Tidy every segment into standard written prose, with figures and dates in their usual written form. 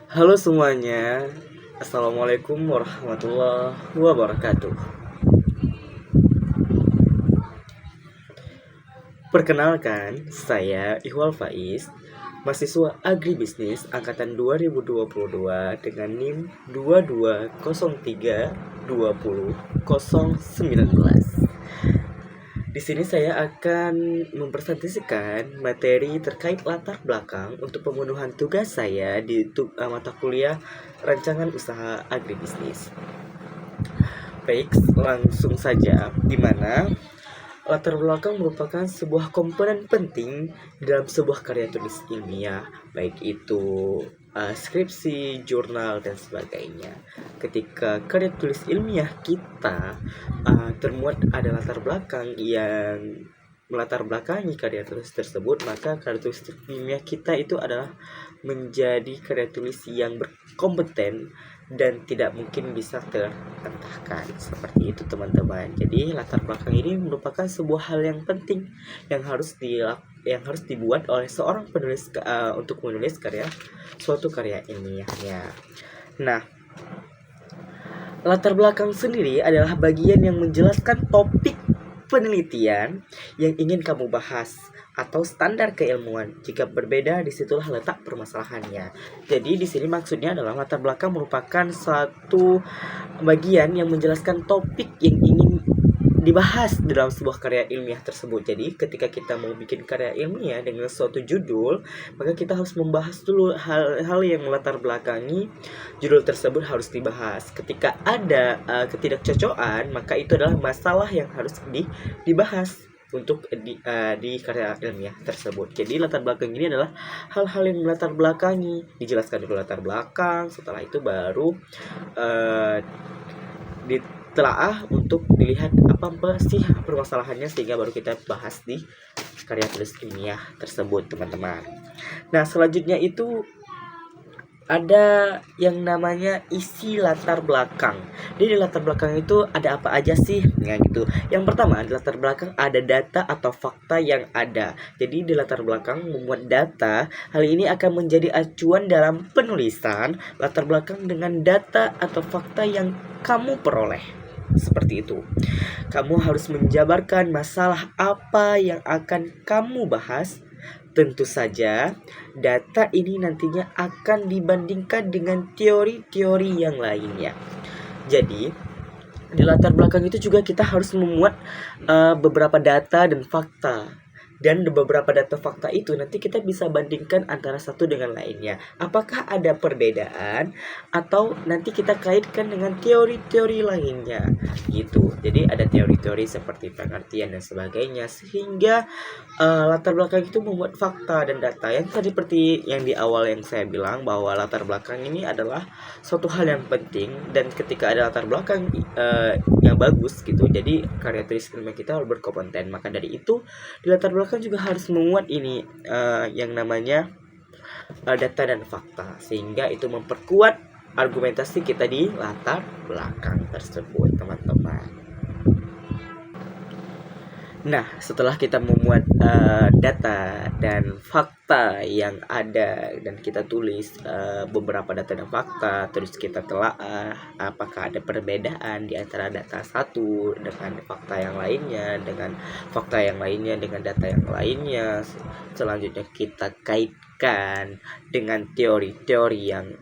Halo semuanya, Assalamualaikum warahmatullahi wabarakatuh. Perkenalkan, saya Ikhwal Faiz, mahasiswa Agribisnis Angkatan 2022 dengan NIM 22032019. Di sini saya akan mempresentasikan materi terkait latar belakang untuk pemenuhan tugas saya di mata kuliah Rancangan Usaha Agribisnis. Baik, langsung saja, di mana latar belakang merupakan sebuah komponen penting dalam sebuah karya tulis ilmiah, baik itu skripsi, jurnal, dan sebagainya. Ketika karya tulis ilmiah kita termuat ada latar belakang yang melatar belakangi karya tulis tersebut, maka karya tulis ilmiah kita itu adalah menjadi karya tulis yang berkompeten dan tidak mungkin bisa terentahkan. Seperti itu teman-teman. Jadi latar belakang ini merupakan sebuah hal yang penting yang harus dibuat oleh seorang penulis untuk menulis suatu karya ilmiahnya. Nah, latar belakang sendiri adalah bagian yang menjelaskan topik penelitian yang ingin kamu bahas atau standar keilmuan. Jika berbeda, disitulah letak permasalahannya. Jadi di sini maksudnya adalah latar belakang merupakan satu bagian yang menjelaskan topik yang ingin dibahas dalam sebuah karya ilmiah tersebut. Jadi ketika kita mau bikin karya ilmiah dengan suatu judul, maka kita harus membahas dulu hal-hal yang melatar belakangi judul tersebut harus dibahas. Ketika ada ketidakcocokan, maka itu adalah masalah yang harus dibahas untuk di karya ilmiah tersebut. Jadi latar belakang ini adalah hal-hal yang melatar belakangi, dijelaskan dulu latar belakang, setelah itu baru ditelaah untuk dilihat apa sih permasalahannya, sehingga baru kita bahas di karya tulis ilmiah tersebut, teman-teman. Nah, selanjutnya itu ada yang namanya isi latar belakang. Jadi di latar belakang itu ada apa aja sih? Nah gitu. Yang pertama di latar belakang ada data atau fakta yang ada. Jadi di latar belakang memuat data. Hal ini akan menjadi acuan dalam penulisan latar belakang dengan data atau fakta yang kamu peroleh. Seperti itu. Kamu harus menjabarkan masalah apa yang akan kamu bahas. Tentu saja, data ini nantinya akan dibandingkan dengan teori-teori yang lainnya. Jadi, di latar belakang itu juga kita harus memuat beberapa data dan fakta. Dan beberapa data fakta itu nanti kita bisa bandingkan antara satu dengan lainnya. Apakah ada perbedaan atau nanti kita kaitkan dengan teori-teori lainnya gitu. Jadi ada teori-teori seperti pengertian dan sebagainya, sehingga latar belakang itu membuat fakta dan data yang tadi seperti yang di awal yang saya bilang, bahwa latar belakang ini adalah suatu hal yang penting. Dan ketika ada latar belakang yang bagus gitu, jadi karya tulis ilmiah kita harus berkompeten. Maka dari itu di latar belakang juga harus memuat ini yang namanya data dan fakta, sehingga itu memperkuat argumentasi kita di latar belakang tersebut, teman-teman. Nah, setelah kita memuat data dan fakta yang ada dan kita tulis beberapa data dan fakta, terus kita telaah apakah ada perbedaan di antara data satu dengan fakta yang lainnya, dengan fakta yang lainnya dengan data yang lainnya. Selanjutnya kita kaitkan dengan teori-teori yang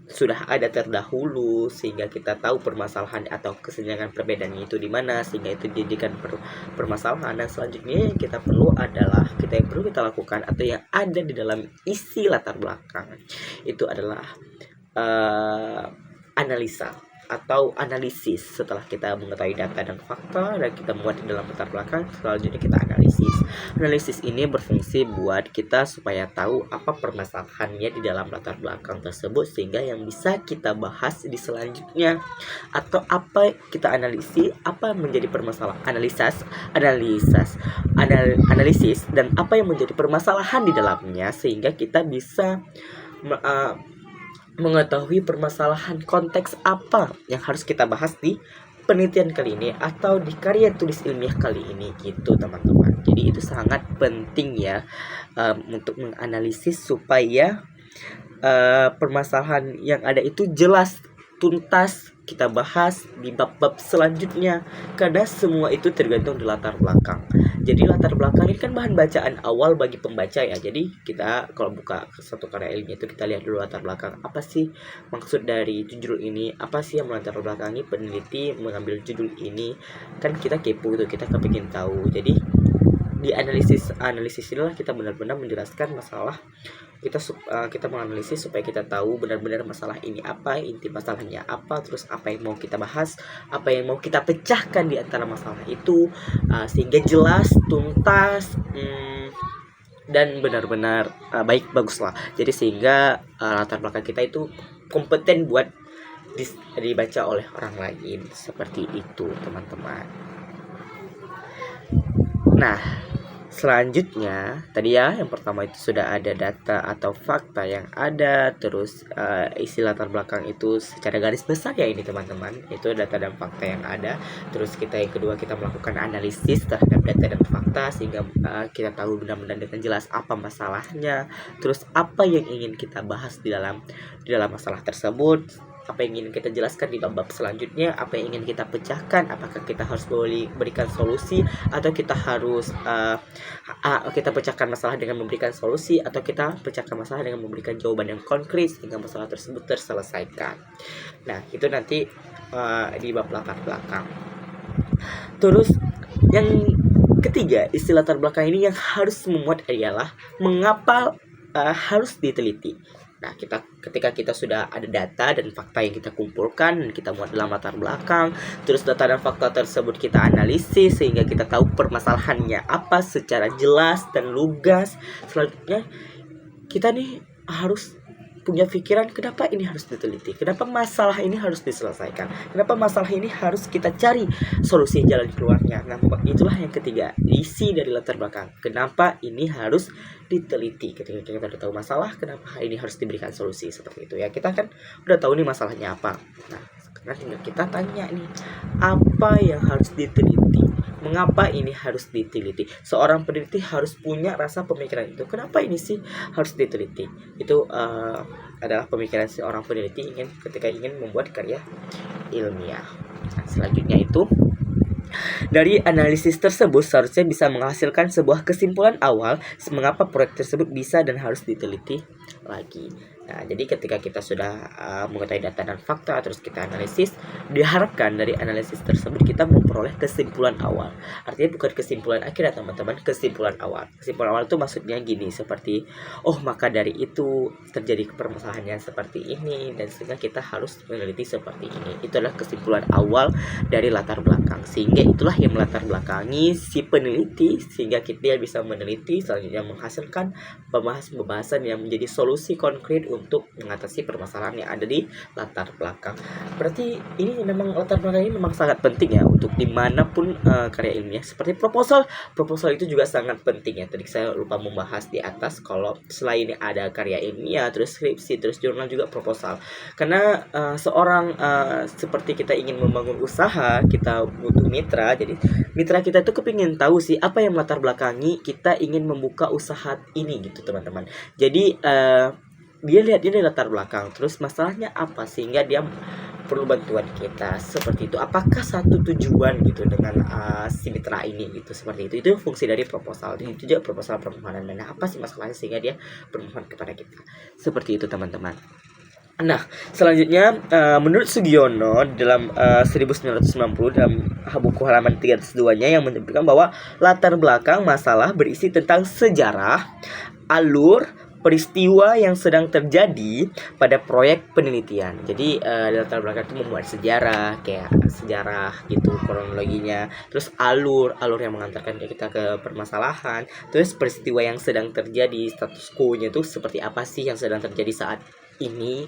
sudah ada terdahulu, sehingga kita tahu permasalahan atau kesenjangan perbedaan itu di mana, sehingga itu dijadikan permasalahan. Dan selanjutnya yang kita perlu lakukan atau yang ada di dalam isi latar belakang itu adalah analisa atau analisis. Setelah kita mengetahui data dan fakta dan kita muat di dalam latar belakang, selanjutnya kita analisis. Analisis ini berfungsi buat kita supaya tahu apa permasalahannya di dalam latar belakang tersebut, sehingga yang bisa kita bahas di selanjutnya, atau apa kita apa menjadi permasalahan, analisis dan apa yang menjadi permasalahan di dalamnya, sehingga kita bisa mengetahui permasalahan konteks apa yang harus kita bahas di penelitian kali ini atau di karya tulis ilmiah kali ini gitu, teman-teman. Jadi itu sangat penting ya untuk menganalisis supaya permasalahan yang ada itu jelas, tuntas kita bahas di bab-bab selanjutnya, karena semua itu tergantung di latar belakang. Jadi latar belakang ini kan bahan bacaan awal bagi pembaca ya. Jadi kita kalau buka satu karya ilmiah itu kita lihat dulu latar belakang, apa sih maksud dari judul ini, apa sih yang melatar belakangi peneliti mengambil judul ini. Kan kita kepo gitu, kita kepingin tahu. Jadi di analisis inilah kita benar-benar menjelaskan masalah, kita menganalisis supaya kita tahu benar-benar masalah ini apa, inti masalahnya apa, terus apa yang mau kita bahas, apa yang mau kita pecahkan di antara masalah itu, sehingga jelas, tuntas, dan benar-benar baguslah. Jadi sehingga latar belakang kita itu kompeten buat dibaca oleh orang lain, seperti itu teman-teman. Nah, selanjutnya tadi ya, yang pertama itu sudah ada data atau fakta yang ada, terus isi latar belakang itu secara garis besar ya ini teman-teman, itu data dan fakta yang ada. Terus yang kedua kita melakukan analisis terhadap data dan fakta sehingga kita tahu benar-benar dengan jelas apa masalahnya, terus apa yang ingin kita bahas di dalam masalah tersebut, apa yang ingin kita jelaskan di bab selanjutnya, apa yang ingin kita pecahkan, apakah kita harus berikan solusi atau kita harus kita pecahkan masalah dengan memberikan solusi, atau kita pecahkan masalah dengan memberikan jawaban yang konkret sehingga masalah tersebut terselesaikan. Nah, itu nanti di bab latar belakang. Terus yang ketiga, istilah latar belakang ini yang harus memuat adalah mengapa harus diteliti. Nah, ketika kita sudah ada data dan fakta yang kita kumpulkan dan kita muat dalam latar belakang, terus data dan fakta tersebut kita analisis sehingga kita tahu permasalahannya apa secara jelas dan lugas. Selanjutnya kita nih harus punya pikiran, kenapa ini harus diteliti, kenapa masalah ini harus diselesaikan, kenapa masalah ini harus kita cari solusi jalan keluarnya. Nah, itulah yang ketiga, isi dari latar belakang, kenapa ini harus diteliti. Ketika kita udah tahu masalah, kenapa ini harus diberikan solusi, seperti itu ya. Kita kan udah tahu nih masalahnya apa. Nah, sekarang tinggal kita tanya nih, apa yang harus diteliti, mengapa ini harus diteliti. Seorang peneliti harus punya rasa pemikiran itu, kenapa ini sih harus diteliti. Itu adalah pemikiran seorang peneliti ketika ingin membuat karya ilmiah. Nah, selanjutnya itu, dari analisis tersebut seharusnya bisa menghasilkan sebuah kesimpulan awal mengapa proyek tersebut bisa dan harus diteliti lagi. Nah, jadi ketika kita sudah mengetahui data dan fakta, terus kita analisis, diharapkan dari analisis tersebut kita memperoleh kesimpulan awal. Artinya bukan kesimpulan akhir ya teman-teman, kesimpulan awal. Kesimpulan awal itu maksudnya gini, seperti, oh maka dari itu terjadi permasalahannya seperti ini, dan sehingga kita harus meneliti seperti ini. Itu adalah kesimpulan awal dari latar belakang. Sehingga itulah yang melatar belakangi si peneliti, sehingga kita bisa meneliti, selanjutnya menghasilkan pembahasan yang menjadi solusi konkret untuk mengatasi permasalahan yang ada di latar belakang. Berarti ini memang latar belakang ini memang sangat penting ya untuk dimanapun karya ilmiah. Seperti proposal itu juga sangat penting ya. Tadi saya lupa membahas di atas, kalau selain ada karya ilmiah, terus skripsi, terus jurnal, juga proposal. Karena seorang seperti kita ingin membangun usaha, kita butuh mitra. Jadi mitra kita itu kepingin tahu sih apa yang melatar belakangi kita ingin membuka usaha ini gitu teman-teman. Jadi dia lihat dari latar belakang, terus masalahnya apa sehingga dia perlu bantuan kita, seperti itu. Apakah satu tujuan gitu dengan si mitra ini gitu, seperti itu. Itu fungsi dari proposal. Itu juga proposal permohonan. Nah, apa sih masalahnya sehingga dia bermohon kepada kita, seperti itu teman-teman. Nah, selanjutnya menurut Sugiono dalam 1990 dalam buku halaman 302-nya yang menyebutkan bahwa latar belakang masalah berisi tentang sejarah, alur, peristiwa yang sedang terjadi pada proyek penelitian. Jadi latar belakang itu membuat sejarah, kayak sejarah gitu kronologinya, terus alur yang mengantarkan kita ke permasalahan, terus peristiwa yang sedang terjadi, status quo-nya itu seperti apa sih yang sedang terjadi saat ini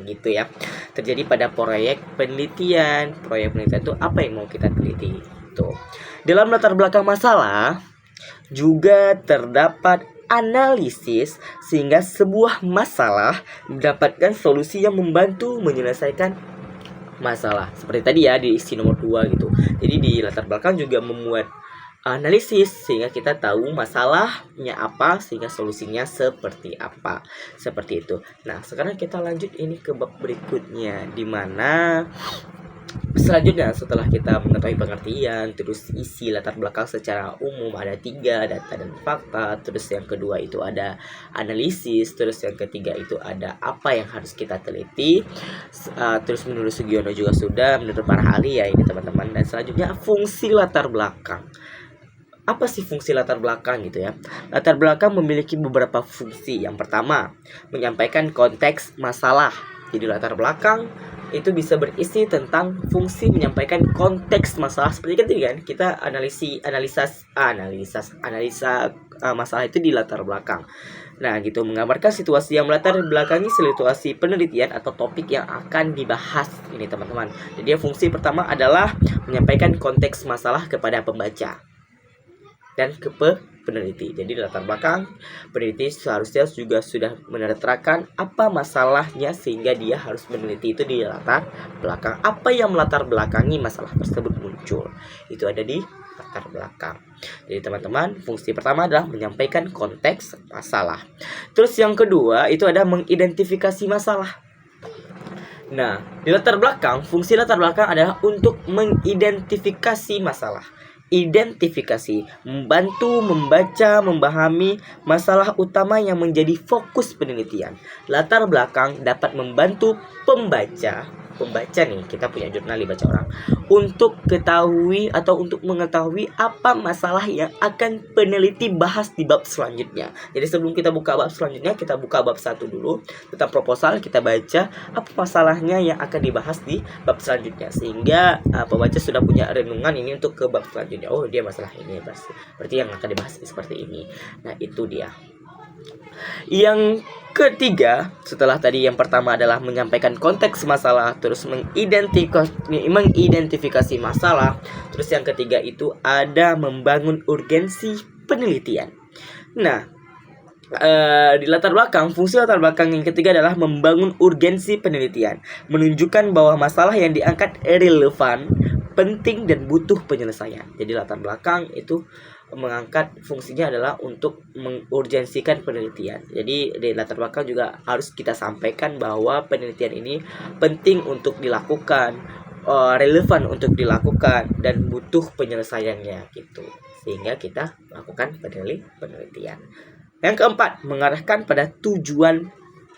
gitu ya, terjadi pada proyek penelitian itu apa yang mau kita teliti itu. Dalam latar belakang masalah juga terdapat analisis sehingga sebuah masalah mendapatkan solusi yang membantu menyelesaikan masalah. Seperti tadi ya di isi nomor 2 gitu. Jadi di latar belakang juga memuat analisis sehingga kita tahu masalahnya apa sehingga solusinya seperti apa. Seperti itu. Nah, sekarang kita lanjut ini ke bab berikutnya, di mana selanjutnya setelah kita mengetahui pengertian, terus isi latar belakang secara umum ada 3, data dan fakta, terus yang kedua itu ada analisis, terus yang ketiga itu ada apa yang harus kita teliti. Terus menurut Sugiono juga sudah, menurut para ahli ya ini teman-teman. Dan selanjutnya fungsi latar belakang. Apa sih fungsi latar belakang gitu ya? Latar belakang memiliki beberapa fungsi. Yang pertama, menyampaikan konteks masalah. Jadi latar belakang itu bisa berisi tentang fungsi menyampaikan konteks masalah. Seperti kan tadi kan kita analisa masalah itu di latar belakang. Nah gitu, menggambarkan situasi yang melatar belakangi situasi penelitian atau topik yang akan dibahas ini teman-teman. Jadi fungsi pertama adalah menyampaikan konteks masalah kepada pembaca dan ke peneliti. Jadi latar belakang peneliti seharusnya juga sudah menerangkan apa masalahnya sehingga dia harus meneliti itu di latar belakang. Apa yang melatar belakangi masalah tersebut muncul, itu ada di latar belakang. Jadi teman-teman, fungsi pertama adalah menyampaikan konteks masalah. Terus yang kedua itu ada mengidentifikasi masalah. Nah, di latar belakang, fungsi latar belakang adalah untuk mengidentifikasi masalah. Identifikasi, membantu membaca, memahami masalah utama yang menjadi fokus penelitian. Latar belakang dapat membantu pembaca nih, kita punya jurnal dibaca orang, untuk ketahui atau untuk mengetahui apa masalah yang akan peneliti bahas di bab selanjutnya. Jadi sebelum kita buka bab selanjutnya, kita buka bab 1 dulu tentang proposal, kita baca apa masalahnya yang akan dibahas di bab selanjutnya, sehingga pembaca sudah punya renungan ini untuk ke bab selanjutnya. Oh, dia masalah ini, berarti yang akan dibahas seperti ini. Nah, itu dia. Yang ketiga, setelah tadi yang pertama adalah menyampaikan konteks masalah, terus mengidentifikasi masalah, terus yang ketiga itu ada membangun urgensi penelitian. Nah, di latar belakang, fungsi latar belakang yang ketiga adalah membangun urgensi penelitian, menunjukkan bahwa masalah yang diangkat relevan, penting dan butuh penyelesaian. Jadi latar belakang itu mengangkat, fungsinya adalah untuk mengurgensikan penelitian. Jadi di latar belakang juga harus kita sampaikan bahwa penelitian ini penting untuk dilakukan, relevan untuk dilakukan, dan butuh penyelesaiannya gitu, sehingga kita melakukan penelitian. Yang keempat, mengarahkan pada tujuan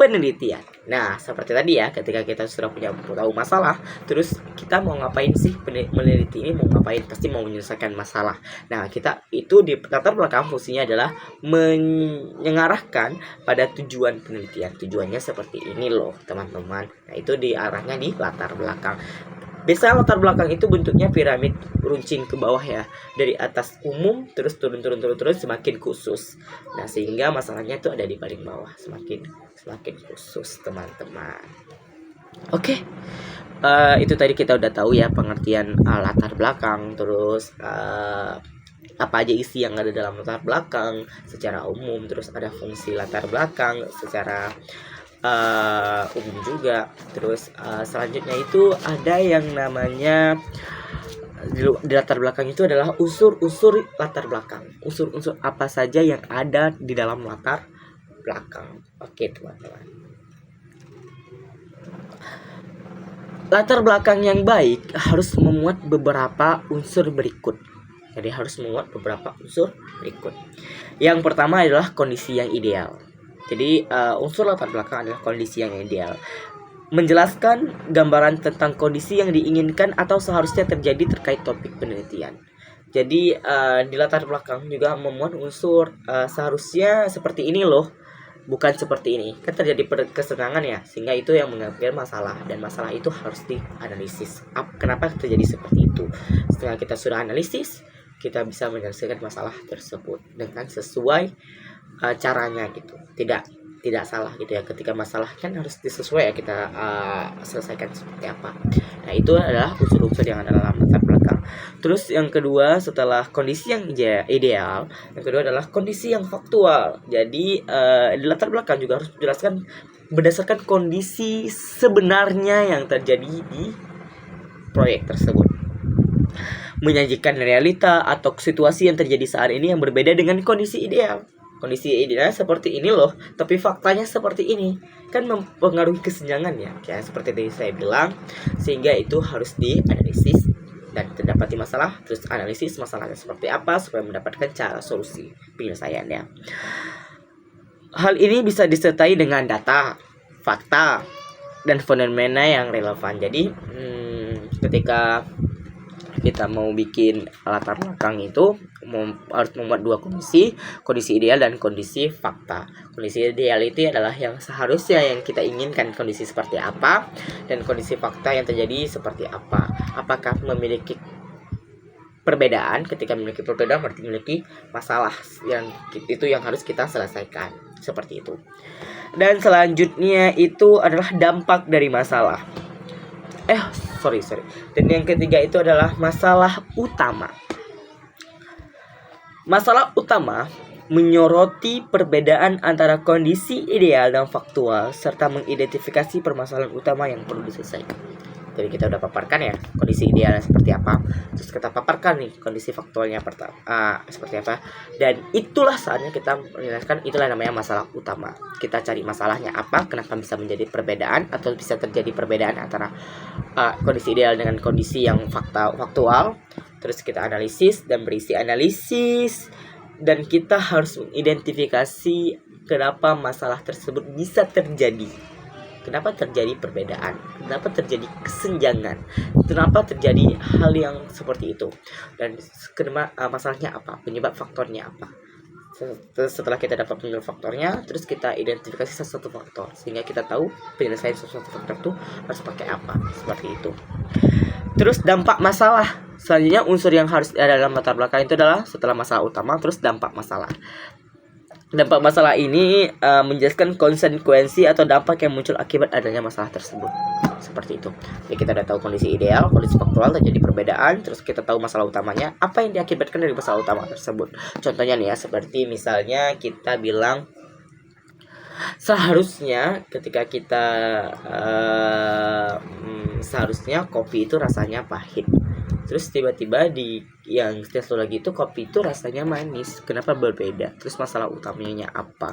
penelitian. Nah, seperti tadi ya, ketika kita sudah tahu masalah, terus kita mau ngapain sih, meneliti ini mau ngapain? Pasti mau menyelesaikan masalah. Nah, kita itu di latar belakang fungsinya adalah mengarahkan pada tujuan penelitian. Tujuannya seperti ini loh, teman-teman. Nah, itu diarahnya di latar belakang. Biasanya latar belakang itu bentuknya piramid runcing ke bawah ya, dari atas umum terus turun semakin khusus. Nah, sehingga masalahnya itu ada di paling bawah, semakin khusus teman-teman. Oke. Itu tadi kita udah tahu ya pengertian latar belakang, terus apa aja isi yang ada dalam latar belakang secara umum, terus ada fungsi latar belakang secara umum juga. Terus selanjutnya itu ada yang namanya di latar belakang itu adalah unsur-unsur latar belakang. Unsur-unsur apa saja yang ada di dalam latar belakang. Oke teman-teman. Latar belakang yang baik harus memuat beberapa unsur berikut. Jadi harus memuat beberapa unsur berikut. Yang pertama adalah kondisi yang ideal. Jadi unsur latar belakang adalah kondisi yang ideal, menjelaskan gambaran tentang kondisi yang diinginkan atau seharusnya terjadi terkait topik penelitian. Jadi di latar belakang juga memuat unsur seharusnya seperti ini loh, bukan seperti ini. Kan terjadi kesenangan ya, sehingga itu yang mengakibatkan masalah, dan masalah itu harus dianalisis. Kenapa terjadi seperti itu? Setelah kita sudah analisis, kita bisa menyelesaikan masalah tersebut dengan sesuai caranya gitu, tidak salah gitu ya. Ketika masalah kan harus disesuaikan ya, kita selesaikan seperti apa. Nah, itu adalah unsur-unsur yang ada dalam latar belakang. Terus yang kedua, setelah kondisi yang ideal, yang kedua adalah kondisi yang faktual. Jadi di latar belakang juga harus menjelaskan berdasarkan kondisi sebenarnya yang terjadi di proyek tersebut. menyajikan realita atau situasi yang terjadi saat ini yang berbeda dengan kondisi ideal. Kondisi idealnya seperti ini loh, tapi faktanya seperti ini. Kan mempengaruhi kesenjangan ya. Kayak seperti tadi saya bilang, sehingga itu harus dianalisis dan terdapati masalah, terus analisis masalahnya seperti apa supaya mendapatkan cara solusi penyelesaiannya. Hal ini bisa disertai dengan data, fakta, dan fenomena yang relevan. Jadi ketika kita mau bikin latar belakang itu harus membuat dua kondisi ideal dan kondisi fakta. Kondisi ideal itu adalah yang seharusnya yang kita inginkan kondisi seperti apa, dan kondisi fakta yang terjadi seperti apa. Apakah memiliki perbedaan? Ketika memiliki perbedaan berarti memiliki masalah yang itu yang harus kita selesaikan, seperti itu. Dan selanjutnya itu adalah dampak dari masalah. Sorry. Dan yang ketiga itu adalah masalah utama. Masalah utama menyoroti perbedaan antara kondisi ideal dan faktual serta mengidentifikasi permasalahan utama yang perlu diselesaikan. Jadi kita udah paparkan ya kondisi idealnya seperti apa, terus kita paparkan nih kondisi faktualnya seperti apa, dan itulah saatnya kita menjelaskan itulah namanya masalah utama. Kita cari masalahnya apa, kenapa bisa menjadi perbedaan atau bisa terjadi perbedaan antara kondisi ideal dengan kondisi yang faktual. Terus kita analisis dan berisi analisis, dan kita harus mengidentifikasi kenapa masalah tersebut bisa terjadi. Kenapa terjadi perbedaan? Kenapa terjadi kesenjangan? Kenapa terjadi hal yang seperti itu? Dan masalahnya apa? Penyebab faktornya apa? Setelah kita dapat penyebab faktornya, terus kita identifikasi sesuatu faktor sehingga kita tahu penyelesaian sesuatu faktor itu harus pakai apa. Seperti itu. Terus dampak masalah. Selanjutnya unsur yang harus ada dalam latar belakang itu adalah setelah masalah utama, terus dampak masalah. Dampak masalah ini menjelaskan konsekuensi atau dampak yang muncul akibat adanya masalah tersebut. Seperti itu. Jadi kita udah tahu kondisi ideal, kondisi faktual, terjadi perbedaan, terus kita tahu masalah utamanya, apa yang diakibatkan dari masalah utama tersebut. Contohnya nih ya, seperti misalnya kita bilang seharusnya ketika kita seharusnya kopi itu rasanya pahit. Terus tiba-tiba di yang satu lagi itu kopi itu rasanya manis. Kenapa berbeda? Terus masalah utamanya apa?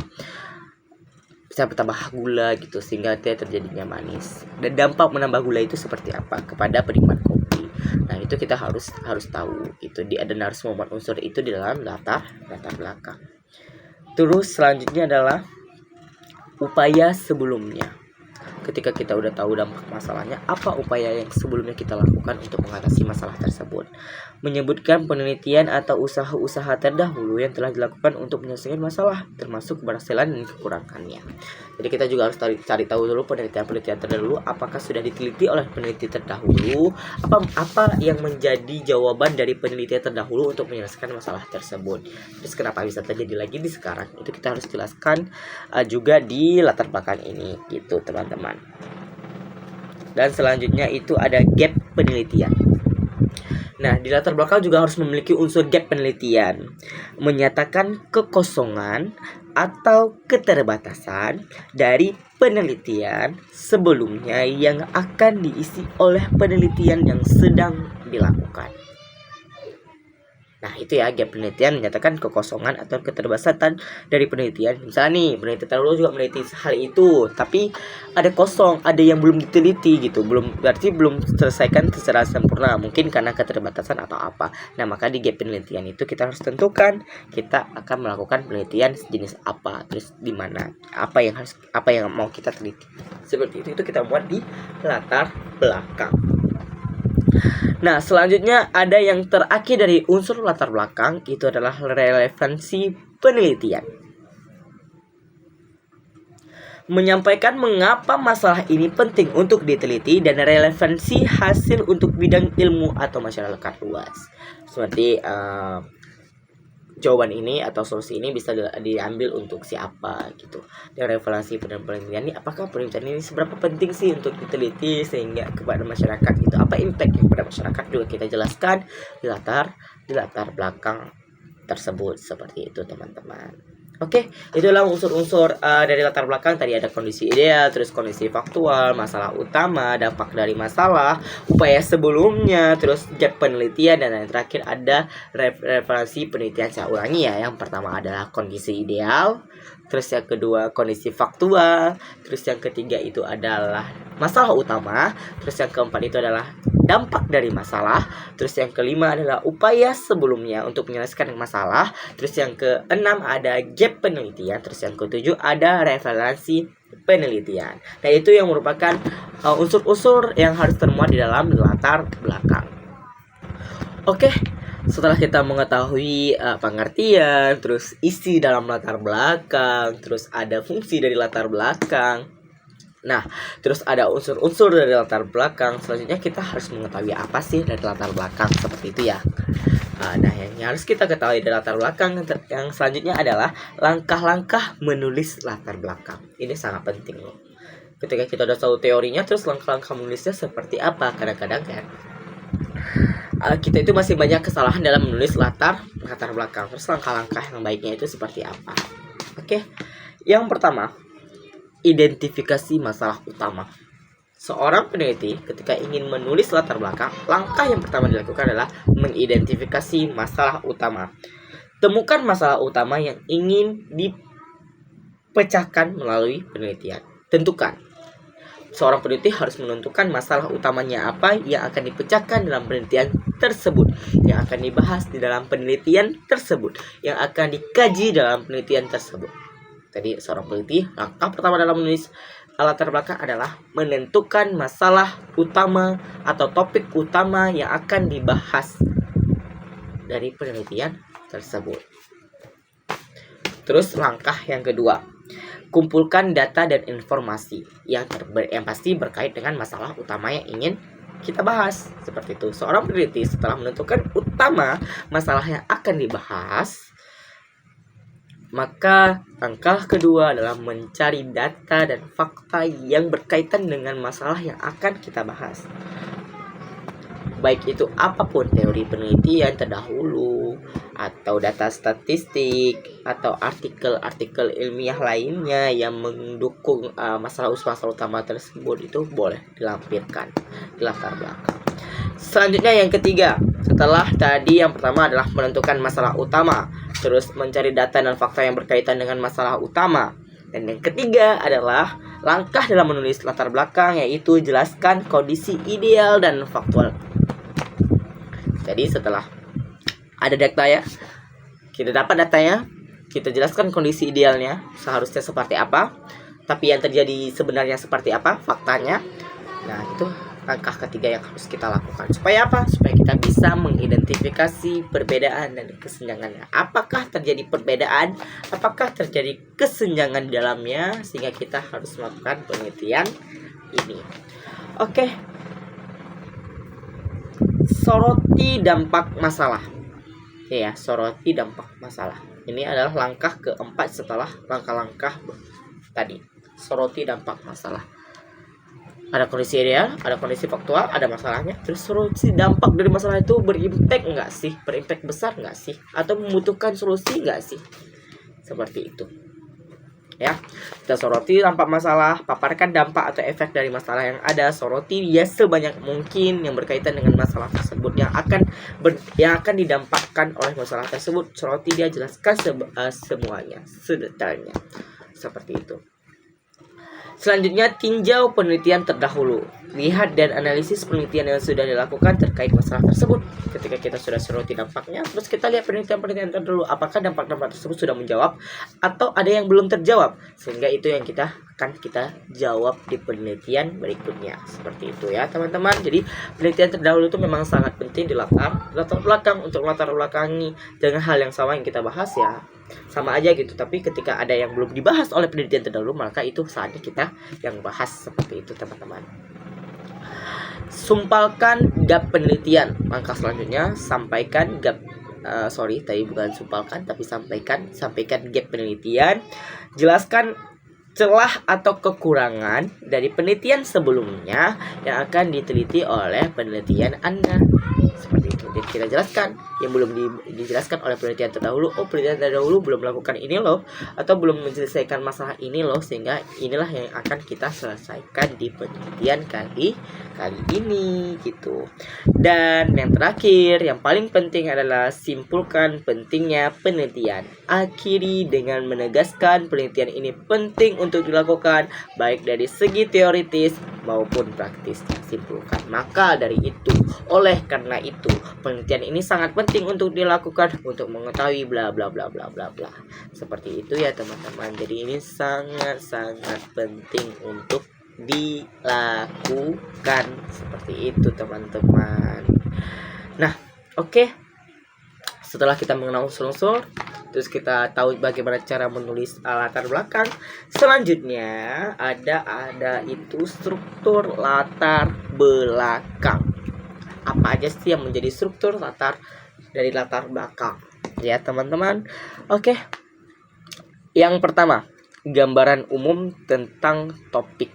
Bisa bertambah gula gitu sehingga dia terjadinya manis. Dan dampak menambah gula itu seperti apa kepada penikmat kopi. Nah, itu kita harus tahu gitu. Dan harus membuat unsur itu di dalam latar belakang. Terus selanjutnya adalah upaya sebelumnya. Ketika kita udah tahu dampak masalahnya, apa upaya yang sebelumnya kita lakukan untuk mengatasi masalah tersebut. Menyebutkan penelitian atau usaha-usaha terdahulu yang telah dilakukan untuk menyelesaikan masalah, termasuk keberhasilan dan kekurangannya. Jadi kita juga harus cari tahu dulu penelitian terdahulu, apakah sudah diteliti oleh peneliti terdahulu, apa yang menjadi jawaban dari penelitian terdahulu untuk menyelesaikan masalah tersebut. Terus kenapa bisa terjadi lagi di sekarang? Itu kita harus jelaskan juga di latar belakang ini gitu, teman-teman. Dan selanjutnya itu ada gap penelitian. Nah, di latar belakang juga harus memiliki unsur gap penelitian, menyatakan kekosongan atau keterbatasan dari penelitian sebelumnya yang akan diisi oleh penelitian yang sedang dilakukan. Nah, itu ya gap penelitian, menyatakan kekosongan atau keterbatasan dari penelitian. Misalnya nih, peneliti terdahulu juga meneliti hal itu, tapi ada kosong, ada yang belum diteliti gitu, berarti belum selesaikan secara sempurna, mungkin karena keterbatasan atau apa. Nah, maka di gap penelitian itu kita harus tentukan kita akan melakukan penelitian sejenis apa, terus di mana, apa yang mau kita teliti. Seperti itu kita buat di latar belakang. Nah, selanjutnya ada yang terakhir dari unsur latar belakang, itu adalah relevansi penelitian. Menyampaikan mengapa masalah ini penting untuk diteliti dan relevansi hasil untuk bidang ilmu atau masyarakat luas. Seperti jawaban ini atau solusi ini bisa diambil untuk siapa gitu. Dan relevansi penelitian ini, apakah penelitian ini seberapa penting sih untuk diteliti sehingga kepada masyarakat gitu. Apa impact kepada masyarakat juga kita jelaskan di latar belakang tersebut. Seperti itu, teman-teman. Oke, itulah unsur-unsur dari latar belakang. Tadi ada kondisi ideal, terus kondisi faktual, masalah utama, dampak dari masalah, upaya sebelumnya, terus gap penelitian, dan yang terakhir ada referensi penelitian. Saya ulangi ya, yang pertama adalah kondisi ideal, terus yang kedua kondisi faktual, terus yang ketiga itu adalah masalah utama, terus yang keempat itu adalah dampak dari masalah, terus yang kelima adalah upaya sebelumnya untuk menyelesaikan masalah, terus yang keenam ada gap penelitian, terus yang ketujuh ada referensi penelitian. Nah, itu yang merupakan unsur-unsur yang harus termuat di dalam latar belakang. Oke, setelah kita mengetahui pengertian, terus isi dalam latar belakang, terus ada fungsi dari latar belakang. Nah, terus ada unsur-unsur dari latar belakang. Selanjutnya kita harus mengetahui apa sih dari latar belakang, seperti itu ya. Nah, yang harus kita ketahui dari latar belakang yang selanjutnya adalah langkah-langkah menulis latar belakang. Ini sangat penting loh. Ketika kita udah tahu teorinya, terus langkah-langkah menulisnya seperti apa. Kadang-kadang kan kita itu masih banyak kesalahan dalam menulis latar belakang. Terus langkah-langkah yang baiknya itu seperti apa? Oke, yang pertama, identifikasi masalah utama. Seorang peneliti ketika ingin menulis latar belakang, langkah yang pertama dilakukan adalah mengidentifikasi masalah utama. Temukan masalah utama yang ingin dipecahkan melalui penelitian. Tentukan. Seorang peneliti harus menentukan masalah utamanya apa yang akan dipecahkan dalam penelitian tersebut, yang akan dibahas di dalam penelitian tersebut, yang akan dikaji dalam penelitian tersebut. Tadi seorang peneliti, langkah pertama dalam menulis latar belakang adalah menentukan masalah utama atau topik utama yang akan dibahas dari penelitian tersebut. Terus langkah yang kedua, kumpulkan data dan informasi yang pasti berkait dengan masalah utama yang ingin kita bahas. Seperti itu. Seorang peneliti setelah menentukan utama masalah yang akan dibahas, maka langkah kedua adalah mencari data dan fakta yang berkaitan dengan masalah yang akan kita bahas. Baik itu apapun teori penelitian terdahulu, atau data statistik, atau artikel-artikel ilmiah lainnya yang mendukung masalah utama tersebut, itu boleh dilampirkan di latar belakang. Selanjutnya yang ketiga, setelah tadi yang pertama adalah menentukan masalah utama, terus mencari data dan fakta yang berkaitan dengan masalah utama. Dan yang ketiga adalah langkah dalam menulis latar belakang, yaitu jelaskan kondisi ideal dan faktual. Jadi setelah ada data ya, kita dapat datanya, kita jelaskan kondisi idealnya seharusnya seperti apa, tapi yang terjadi sebenarnya seperti apa, faktanya. Nah, itu langkah ketiga yang harus kita lakukan. Supaya apa? Supaya kita bisa mengidentifikasi perbedaan dan kesenjangannya. Apakah terjadi perbedaan? Apakah terjadi kesenjangan di dalamnya? Sehingga kita harus melakukan penelitian ini. Oke. Soroti dampak masalah. Ya, soroti dampak masalah. Ini adalah langkah keempat setelah langkah-langkah tadi. Soroti dampak masalah. Ada kondisi ideal, ada kondisi faktual, ada masalahnya. Terus solusi dampak dari masalah itu berimpact enggak sih? Berimpact besar enggak sih? Atau membutuhkan solusi enggak sih? Seperti itu. Ya, kita soroti dampak masalah, paparkan dampak atau efek dari masalah yang ada, soroti dia sebanyak mungkin yang berkaitan dengan masalah tersebut yang akan didampakkan oleh masalah tersebut. Soroti dia, jelaskan semuanya, sedetailnya. Seperti itu. Selanjutnya, tinjau penelitian terdahulu. Lihat dan analisis penelitian yang sudah dilakukan terkait masalah tersebut. Ketika kita sudah soroti dampaknya, terus kita lihat penelitian-penelitian terdahulu. Apakah dampak-dampak tersebut sudah menjawab atau ada yang belum terjawab. Sehingga itu yang kita jawab di penelitian berikutnya. Seperti itu ya teman-teman. Jadi penelitian terdahulu itu memang sangat penting di latar belakang. Untuk latar belakangi dengan hal yang sama yang kita bahas ya sama aja gitu, tapi ketika ada yang belum dibahas oleh penelitian terdahulu, maka itu saatnya kita yang bahas. Seperti itu teman-teman. Sumpalkan gap penelitian. Langkah selanjutnya, sampaikan gap tadi bukan sumpalkan tapi sampaikan gap penelitian. Jelaskan celah atau kekurangan dari penelitian sebelumnya yang akan diteliti oleh penelitian Anda. Seperti itu. kemudian kita jelaskan yang belum dijelaskan oleh penelitian terdahulu. Oh, penelitian terdahulu belum melakukan ini loh, atau belum menyelesaikan masalah ini loh, sehingga inilah yang akan kita selesaikan di penelitian kali ini gitu. Dan yang terakhir, yang paling penting adalah simpulkan pentingnya penelitian. Akhiri dengan menegaskan penelitian ini penting untuk dilakukan baik dari segi teoritis maupun praktis. Simpulkan. Maka dari itu, oleh karena itu, penelitian ini sangat penting untuk dilakukan untuk mengetahui bla bla bla bla bla bla. Seperti itu ya teman-teman. Jadi ini sangat penting untuk dilakukan. Seperti itu teman-teman. Nah, oke. Setelah kita mengenal unsur-unsur, terus kita tahu bagaimana cara menulis latar belakang. Selanjutnya ada itu struktur latar belakang. Apa aja sih yang menjadi struktur dari latar belakang? Ya teman-teman. Oke. Yang pertama, gambaran umum tentang topik.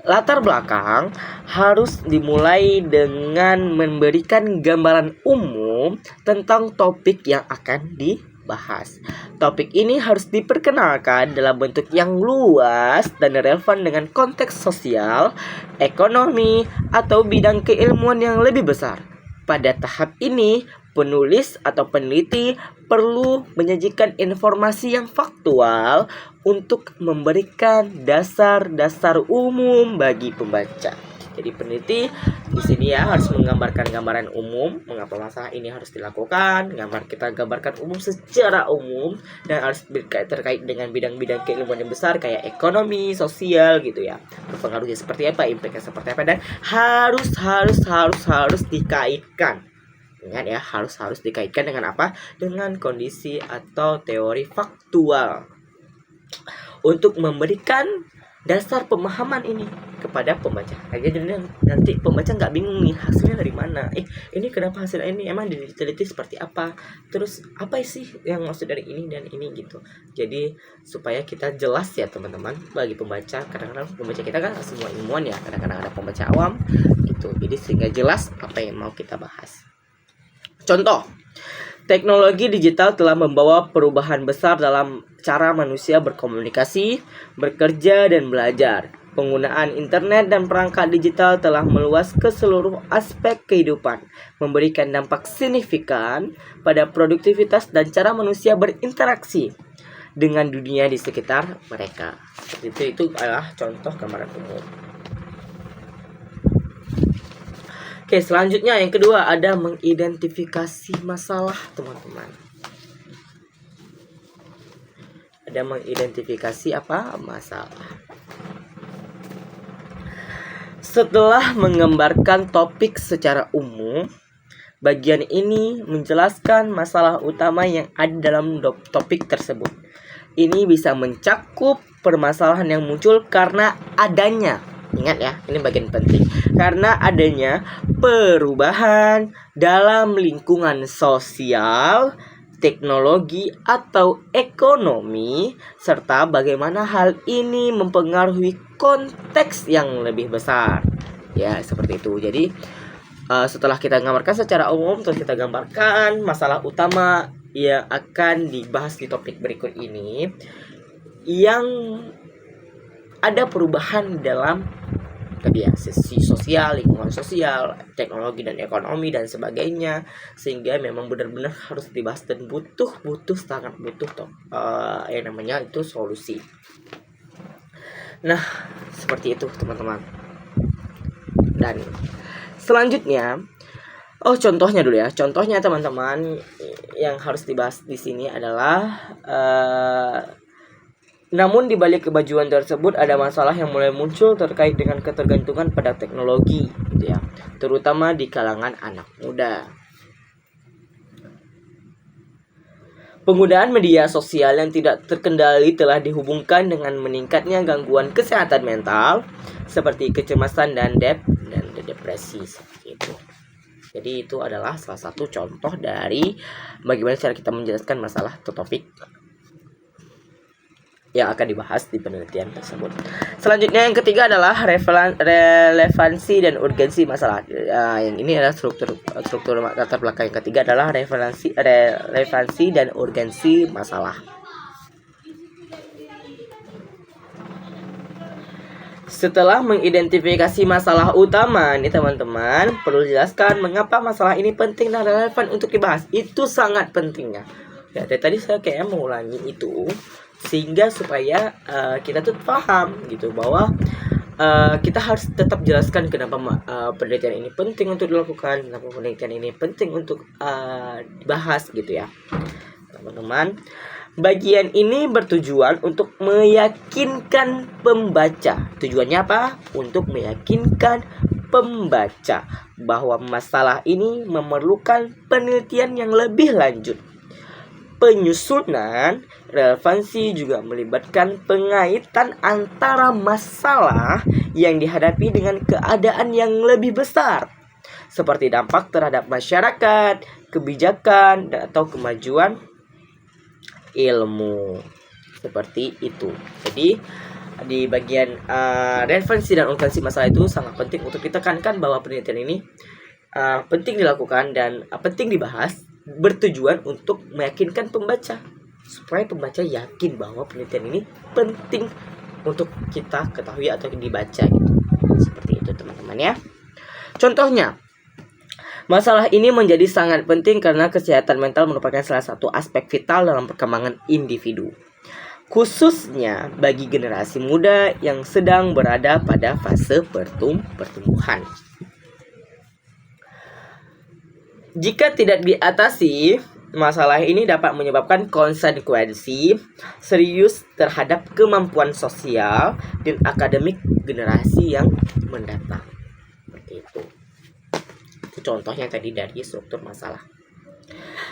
Latar belakang harus dimulai dengan memberikan gambaran umum tentang topik yang akan dibahas. Topik ini harus diperkenalkan dalam bentuk yang luas dan relevan dengan konteks sosial, ekonomi, atau bidang keilmuan yang lebih besar. Pada tahap ini, penulis atau peneliti perlu menyajikan informasi yang faktual untuk memberikan dasar-dasar umum bagi pembaca. Jadi peneliti di sini ya harus menggambarkan gambaran umum mengapa masalah ini harus dilakukan. Kita gambarkan umum secara umum dan harus terkait dengan bidang-bidang keilmuan yang besar kayak ekonomi, sosial gitu ya. Berpengaruhnya seperti apa, impactnya seperti apa, dan harus dikaitkan. Ingat ya, harus dikaitkan dengan apa? Dengan kondisi atau teori faktual. Untuk memberikan dasar pemahaman ini kepada pembaca. Jadi nanti pembaca nggak bingung nih hasilnya dari mana. Ini kenapa hasilnya ini? Emang diteliti seperti apa? Terus apa sih yang maksud dari ini dan ini gitu. Jadi supaya kita jelas ya teman-teman bagi pembaca. Kadang-kadang pembaca kita kan semua ilmuwan ya. Kadang-kadang ada pembaca awam gitu. Jadi sehingga jelas apa yang mau kita bahas. Contoh, teknologi digital telah membawa perubahan besar dalam cara manusia berkomunikasi, bekerja, dan belajar. Penggunaan internet dan perangkat digital telah meluas ke seluruh aspek kehidupan, memberikan dampak signifikan pada produktivitas dan cara manusia berinteraksi dengan dunia di sekitar mereka. Itu adalah contoh gambaran umum. Oke, selanjutnya yang kedua ada mengidentifikasi masalah, teman-teman. Ada mengidentifikasi apa? Masalah. Setelah menggambarkan topik secara umum, bagian ini menjelaskan masalah utama yang ada dalam topik tersebut. Ini bisa mencakup permasalahan yang muncul karena adanya. Ingat ya, ini bagian penting. Karena adanya perubahan dalam lingkungan sosial, teknologi, atau ekonomi, serta bagaimana hal ini mempengaruhi konteks yang lebih besar. Ya, seperti itu. Jadi, setelah kita gambarkan secara umum, terus kita gambarkan masalah utama yang akan dibahas di topik berikut ini, yang ada perubahan dalam sisi sosial, lingkungan sosial, teknologi dan ekonomi dan sebagainya, sehingga memang benar-benar harus dibahas dan sangat butuh yang namanya itu solusi. Nah, seperti itu teman-teman. Dan selanjutnya, contohnya dulu ya. Contohnya teman-teman yang harus dibahas di sini adalah namun di balik kemajuan tersebut ada masalah yang mulai muncul terkait dengan ketergantungan pada teknologi gitu ya, terutama di kalangan anak muda. Penggunaan media sosial yang tidak terkendali telah dihubungkan dengan meningkatnya gangguan kesehatan mental seperti kecemasan dan depresi gitu. Jadi itu adalah salah satu contoh dari bagaimana cara kita menjelaskan masalah atau topik. yang akan dibahas di penelitian tersebut. Selanjutnya yang ketiga adalah relevansi dan urgensi masalah. Yang ini adalah struktur latar belakang. Yang ketiga adalah relevansi dan urgensi masalah. Setelah mengidentifikasi masalah utama nih teman-teman, perlu dijelaskan mengapa masalah ini penting dan relevan untuk dibahas. Itu sangat pentingnya. Ya, dari tadi saya kayak mau ulangi itu sehingga supaya kita tuh paham gitu bahwa kita harus tetap jelaskan kenapa penelitian ini penting untuk dilakukan, kenapa penelitian ini penting untuk dibahas gitu ya teman-teman. Bagian ini bertujuan untuk meyakinkan pembaca. Tujuannya apa? Untuk meyakinkan pembaca bahwa masalah ini memerlukan penelitian yang lebih lanjut. Penyusunan relevansi juga melibatkan pengaitan antara masalah yang dihadapi dengan keadaan yang lebih besar, seperti dampak terhadap masyarakat, kebijakan, atau kemajuan ilmu. Seperti itu. Jadi di bagian relevansi dan urgensi masalah itu sangat penting untuk ditekankan bahwa penelitian ini penting dilakukan dan penting dibahas, bertujuan untuk meyakinkan pembaca supaya pembaca yakin bahwa penelitian ini penting untuk kita ketahui atau dibaca gitu. Seperti itu teman-teman ya. Contohnya, masalah ini menjadi sangat penting karena kesehatan mental merupakan salah satu aspek vital dalam perkembangan individu, khususnya bagi generasi muda yang sedang berada pada fase pertumbuhan. Jika tidak diatasi, masalah ini dapat menyebabkan konsekuensi serius terhadap kemampuan sosial dan akademik generasi yang mendatang. Seperti itu. Contohnya tadi dari struktur masalah.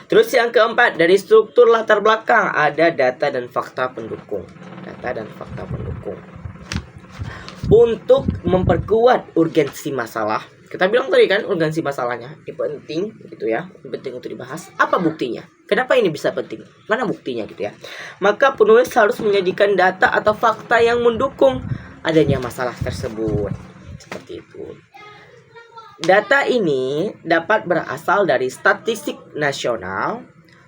Terus yang keempat, dari struktur latar belakang ada data dan fakta pendukung. Data dan fakta pendukung. Untuk memperkuat urgensi masalah, kita bilang tadi kan urgensi masalahnya ini penting gitu ya, penting untuk dibahas. Apa buktinya? Kenapa ini bisa penting? Mana buktinya gitu ya? Maka penulis harus menyajikan data atau fakta yang mendukung adanya masalah tersebut. Seperti itu. Data ini dapat berasal dari statistik nasional,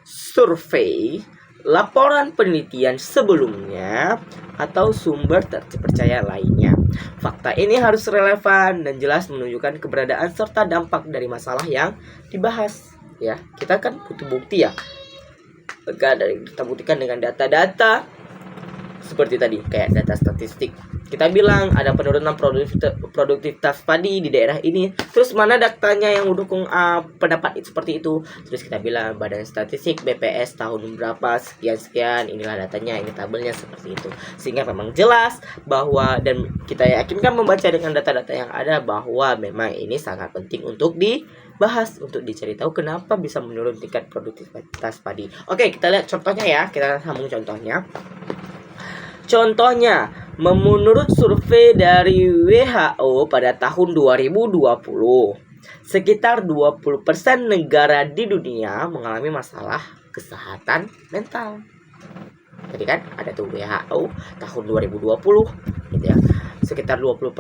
survei, laporan penelitian sebelumnya, atau sumber terpercaya lainnya. Fakta ini harus relevan dan jelas menunjukkan keberadaan serta dampak dari masalah yang dibahas. Ya, kita kan butuh bukti ya. Kita buktikan dengan data-data seperti tadi, kayak data statistik. Kita bilang ada penurunan produktivitas padi di daerah ini. Terus mana datanya yang mendukung pendapat seperti itu? Terus kita bilang Badan Statistik BPS tahun berapa sekian, inilah datanya, ini tabelnya seperti itu. Sehingga memang jelas bahwa, dan kita yakinkan membaca dengan data-data yang ada bahwa memang ini sangat penting untuk dibahas, untuk dicari tahu kenapa bisa menurun tingkat produktivitas padi. Oke, kita lihat contohnya ya. Kita sambung contohnya. Contohnya, menurut survei dari WHO pada tahun 2020, sekitar 20% negara di dunia mengalami masalah kesehatan mental. Jadi kan ada tuh WHO tahun 2020 gitu ya. Sekitar 20%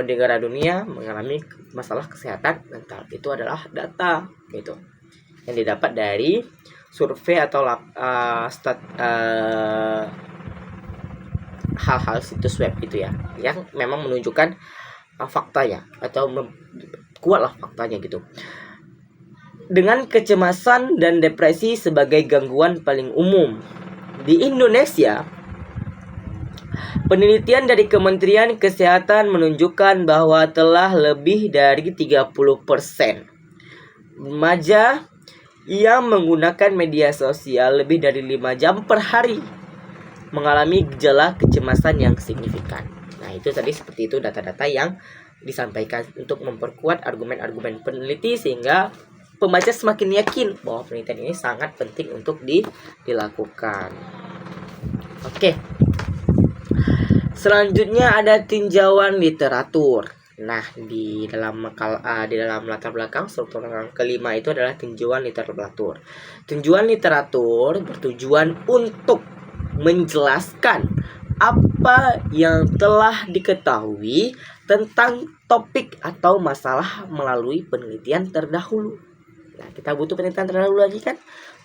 negara dunia mengalami masalah kesehatan mental. Itu adalah data gitu yang didapat dari survei atau hal-hal situs web itu ya, yang memang menunjukkan faktanya atau kuatlah faktanya gitu. Dengan kecemasan dan depresi sebagai gangguan paling umum di Indonesia, penelitian dari Kementerian Kesehatan menunjukkan bahwa telah lebih dari 30% remaja yang menggunakan media sosial lebih dari 5 jam per hari mengalami gejala kecemasan yang signifikan. Nah, itu tadi seperti itu data-data yang disampaikan untuk memperkuat argumen-argumen peneliti sehingga pembaca semakin yakin bahwa penelitian ini sangat penting untuk dilakukan. Oke. Selanjutnya ada tinjauan literatur. Nah, di dalam latar belakang struktur yang kelima itu adalah tinjauan literatur. Tinjauan literatur bertujuan untuk menjelaskan apa yang telah diketahui tentang topik atau masalah melalui penelitian terdahulu. Nah, kita butuh penelitian terdahulu lagi kan?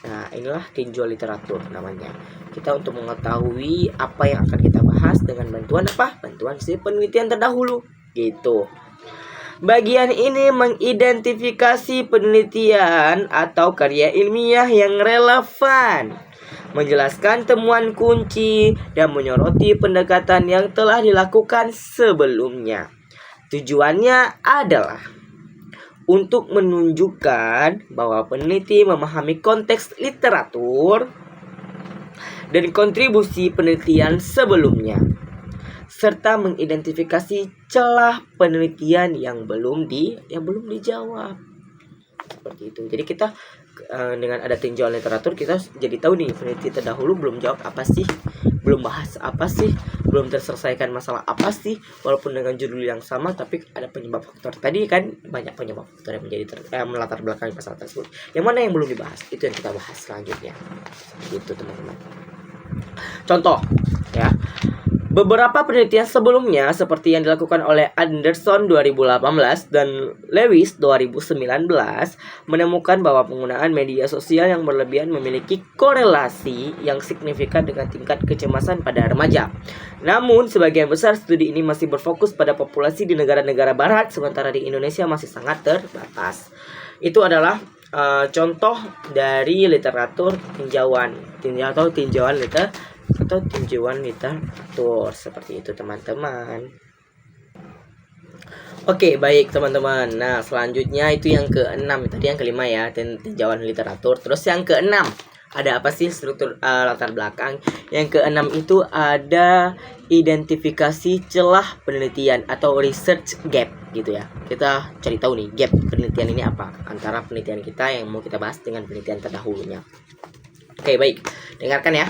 Nah, inilah tinjauan literatur namanya. Kita untuk mengetahui apa yang akan kita bahas dengan bantuan apa? Bantuan si penelitian terdahulu. Gitu. Bagian ini mengidentifikasi penelitian atau karya ilmiah yang relevan, menjelaskan temuan kunci, dan menyoroti pendekatan yang telah dilakukan sebelumnya. Tujuannya adalah untuk menunjukkan bahwa peneliti memahami konteks literatur dan kontribusi penelitian sebelumnya, serta mengidentifikasi celah penelitian yang belum dijawab. Seperti itu. Jadi kita dengan ada tinjauan literatur, kita jadi tahu nih peneliti terdahulu belum jawab apa sih, belum bahas apa sih, belum terselesaikan masalah apa sih, walaupun dengan judul yang sama tapi ada penyebab faktor. Tadi kan banyak penyebab faktor yang menjadi melatar belakangi masalah tersebut. Yang mana yang belum dibahas, itu yang kita bahas selanjutnya. Gitu teman-teman. Contoh ya. Beberapa penelitian sebelumnya seperti yang dilakukan oleh Anderson 2018 dan Lewis 2019 menemukan bahwa penggunaan media sosial yang berlebihan memiliki korelasi yang signifikan dengan tingkat kecemasan pada remaja. Namun, sebagian besar studi ini masih berfokus pada populasi di negara-negara barat, sementara di Indonesia masih sangat terbatas. Itu adalah contoh dari literatur tinjauan literatur seperti itu teman-teman. Oke, baik teman-teman. Nah, selanjutnya itu yang ke-6. Tadi yang ke-5 ya, tinjauan literatur. Terus yang ke-6, ada apa sih struktur latar belakang? Yang ke-6 itu ada identifikasi celah penelitian atau research gap gitu ya. Kita cari tahu nih gap penelitian ini apa antara penelitian kita yang mau kita bahas dengan penelitian terdahulunya. Oke, baik. Dengarkan ya.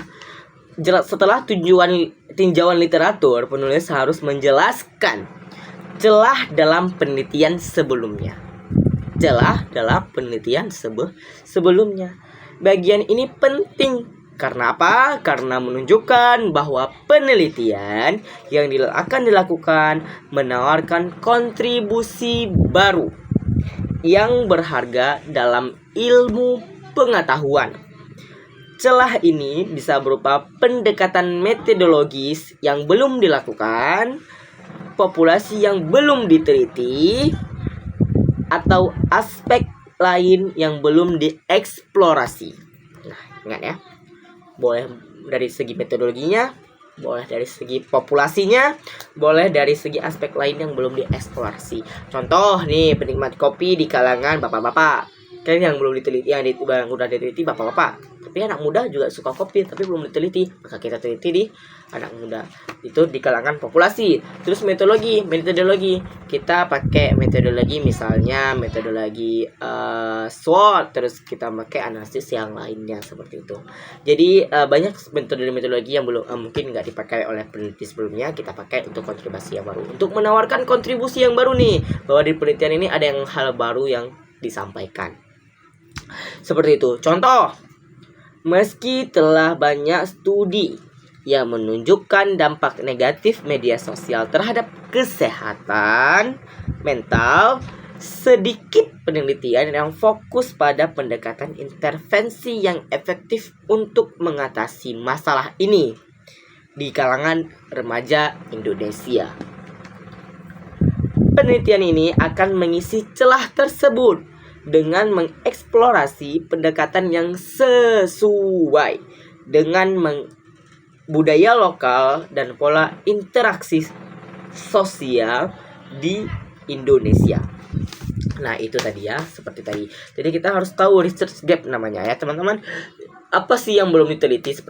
Setelah tinjauan literatur, penulis harus menjelaskan celah dalam penelitian sebelumnya. Sebelumnya. Bagian ini penting. Karena apa? Karena menunjukkan bahwa penelitian yang akan dilakukan menawarkan kontribusi baru yang berharga dalam ilmu pengetahuan. Celah ini bisa berupa pendekatan metodologis yang belum dilakukan, populasi yang belum diteliti, atau aspek lain yang belum dieksplorasi. Nah, ingat ya. Boleh dari segi metodologinya, boleh dari segi populasinya, boleh dari segi aspek lain yang belum dieksplorasi. Contoh nih, penikmat kopi di kalangan bapak-bapak. Kan yang belum diteliti, yang udah diteliti bapak-bapak. Tapi anak muda juga suka kopi tapi belum diteliti, maka kita teliti di anak muda. Itu di kalangan populasi. Terus metodologi, kita pakai metodologi misalnya metodologi SWOT, terus kita pakai analisis yang lainnya seperti itu. Jadi banyak metodologi yang belum mungkin nggak dipakai oleh peneliti sebelumnya, kita pakai untuk kontribusi yang baru, untuk menawarkan kontribusi yang baru nih, bahwa di penelitian ini ada hal baru yang disampaikan. Seperti itu. Contoh, meski telah banyak studi yang menunjukkan dampak negatif media sosial terhadap kesehatan mental, sedikit penelitian yang fokus pada pendekatan intervensi yang efektif untuk mengatasi masalah ini di kalangan remaja Indonesia. Penelitian ini akan mengisi celah tersebut dengan mengeksplorasi pendekatan yang sesuai dengan budaya lokal dan pola interaksi sosial di Indonesia. Nah, itu tadi ya, seperti tadi. Jadi kita harus tahu research gap namanya ya, teman-teman. Apa sih yang belum diteliti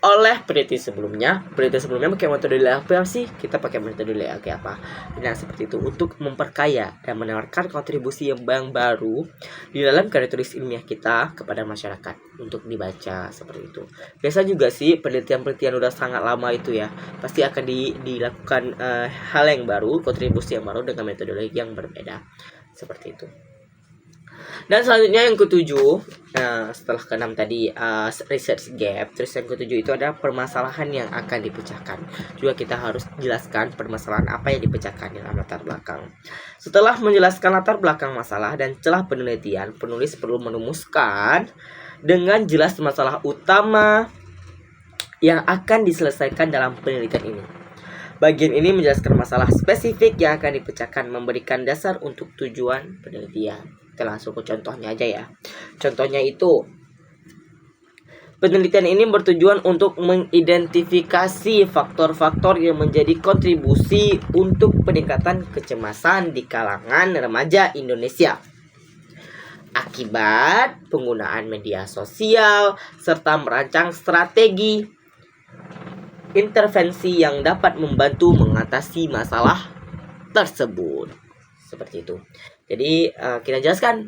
oleh peneliti sebelumnya? Peneliti sebelumnya pakai metode apa sih? Kita pakai metode kayak apa? Nah, seperti itu untuk memperkaya dan menawarkan kontribusi yang baru di dalam karya tulis ilmiah kita kepada masyarakat untuk dibaca seperti itu. Biasa juga sih penelitian udah sangat lama itu ya, pasti akan dilakukan hal yang baru, kontribusi yang baru dengan metodologi yang berbeda. Seperti itu. Dan selanjutnya yang ketujuh, setelah keenam tadi research gap, terus yang ketujuh itu ada permasalahan yang akan dipecahkan. Juga kita harus jelaskan permasalahan apa yang dipecahkan dalam latar belakang. Setelah menjelaskan latar belakang masalah dan celah penelitian, penulis perlu merumuskan dengan jelas masalah utama yang akan diselesaikan dalam penelitian ini. Bagian ini menjelaskan masalah spesifik yang akan dipecahkan, memberikan dasar untuk tujuan penelitian. Kita langsung ke contohnya aja ya. Contohnya itu, penelitian ini bertujuan untuk mengidentifikasi faktor-faktor yang menjadi kontribusi untuk peningkatan kecemasan di kalangan remaja Indonesia akibat penggunaan media sosial, serta merancang strategi intervensi yang dapat membantu mengatasi masalah tersebut. Seperti itu. Jadi kita jelaskan,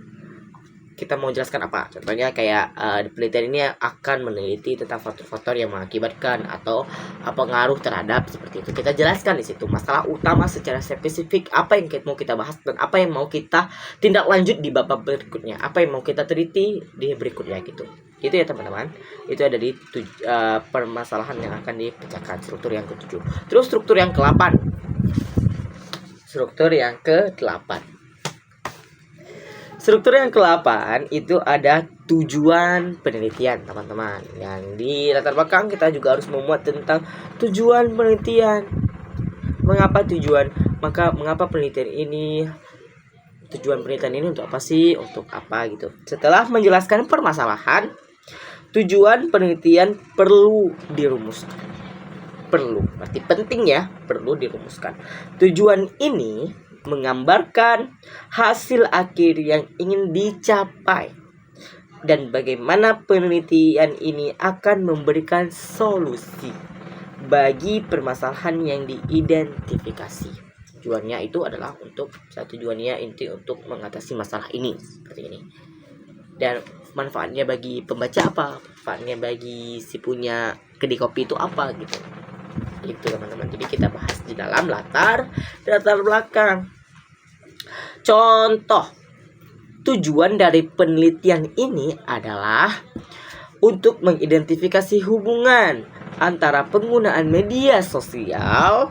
kita mau jelaskan apa. Contohnya kayak penelitian ini akan meneliti tentang faktor-faktor yang mengakibatkan atau pengaruh terhadap, seperti itu. Kita jelaskan di situ masalah utama secara spesifik, apa yang mau kita bahas dan apa yang mau kita tindak lanjut di bab berikutnya, apa yang mau kita teliti di berikutnya gitu. Itu ya teman-teman. Itu ada di permasalahan yang akan dipecahkan, struktur yang ke-7. Terus struktur yang ke-8. Struktur yang ke-8. Struktur yang ke-8 itu ada tujuan penelitian, teman-teman. Yang di latar belakang kita juga harus memuat tentang tujuan penelitian. Mengapa penelitian ini? Tujuan penelitian ini untuk apa sih? Untuk apa gitu. Setelah menjelaskan permasalahan, tujuan penelitian perlu dirumuskan. Berarti penting ya, perlu dirumuskan. Tujuan ini menggambarkan hasil akhir yang ingin dicapai dan bagaimana penelitian ini akan memberikan solusi bagi permasalahan yang diidentifikasi. Tujuannya itu adalah tujuannya inti untuk mengatasi masalah ini, seperti ini. Dan manfaatnya bagi pembaca apa? Manfaatnya bagi si punya kedai kopi itu apa gitu. Itu teman-teman. Jadi kita bahas di dalam latar belakang. Contoh, tujuan dari penelitian ini adalah untuk mengidentifikasi hubungan antara penggunaan media sosial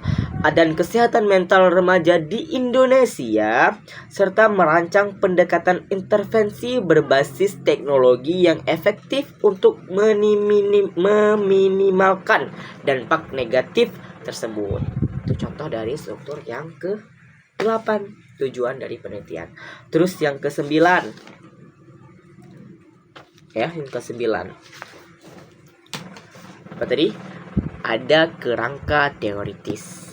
dan kesehatan mental remaja di Indonesia, serta merancang pendekatan intervensi berbasis teknologi yang efektif untuk meminimalkan dampak negatif tersebut. Itu contoh dari struktur yang ke-8, tujuan dari penelitian. Terus yang ke-9. Ya, yang ke-9. Apa tadi? Ada kerangka teoritis.